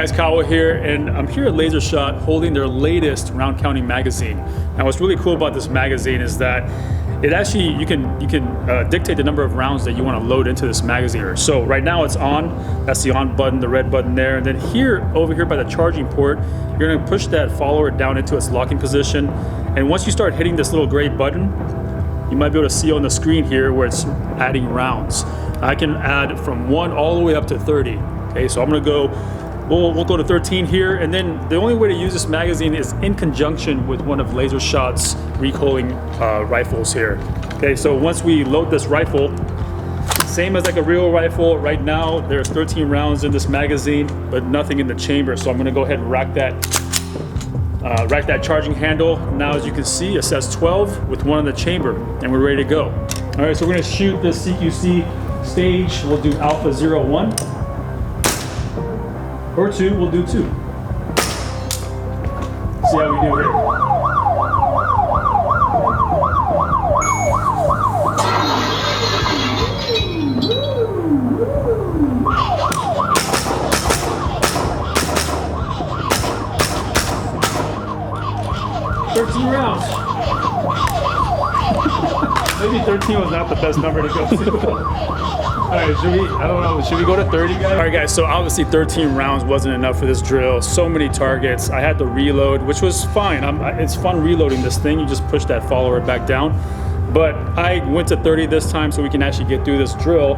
guys, Kawa here, and I'm here at Laser Shot holding their latest round counting magazine. Now what's really cool about this magazine is that it actually, you can dictate the number of rounds that you want to load into this magazine. So right now it's on, that's the on button, the red button there, and then here, over here by the charging port, you're going to push that follower down into its locking position, and once you start hitting this little gray button, you might be able to see on the screen here where it's adding rounds. I can add from 1 all the way up to 30. Okay, so I'm gonna go, we'll go to 13 here, and then the only way to use this magazine is in conjunction with one of Laser Shot's recoiling rifles here. Okay, so once we load this rifle, same as like a real rifle, right now there's 13 rounds in this magazine, but nothing in the chamber. So I'm gonna go ahead and rack that charging handle. Now as you can see, it says 12 with 1 in the chamber, and we're ready to go. All right, so we're gonna shoot this CQC stage. We'll do Alpha 01. Or 2, we'll do 2. See how we do here. Rounds. Maybe 13 was not the best number to go to. Alright, should we go to 30, guys? Alright guys, so obviously 13 rounds wasn't enough for this drill. So many targets. I had to reload, which was fine. It's fun reloading this thing. You just push that follower back down. But I went to 30 this time so we can actually get through this drill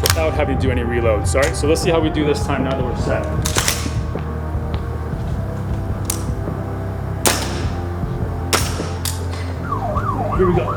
without having to do any reloads. Alright, so let's see how we do this time now that we're set. Here we go.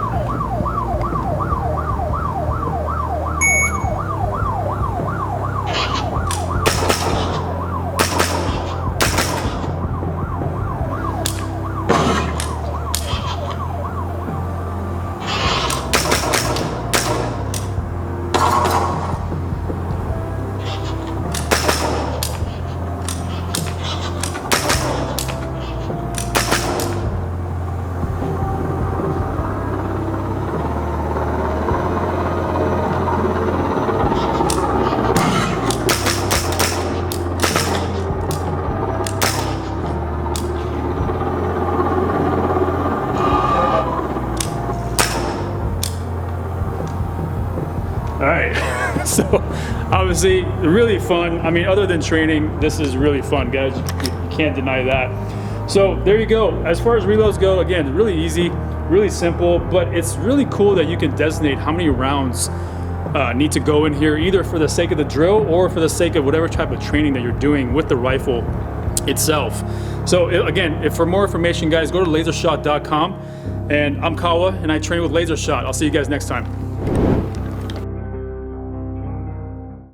All right, so obviously really fun. I mean, other than training, this is really fun, guys. You can't deny that. So there you go. As far as reloads go, again, really easy, really simple, but it's really cool that you can designate how many rounds need to go in here, either for the sake of the drill or for the sake of whatever type of training that you're doing with the rifle itself. So again, for more information, guys, go to lasershot.com. And I'm Kawa, and I train with Laser Shot. I'll see you guys next time.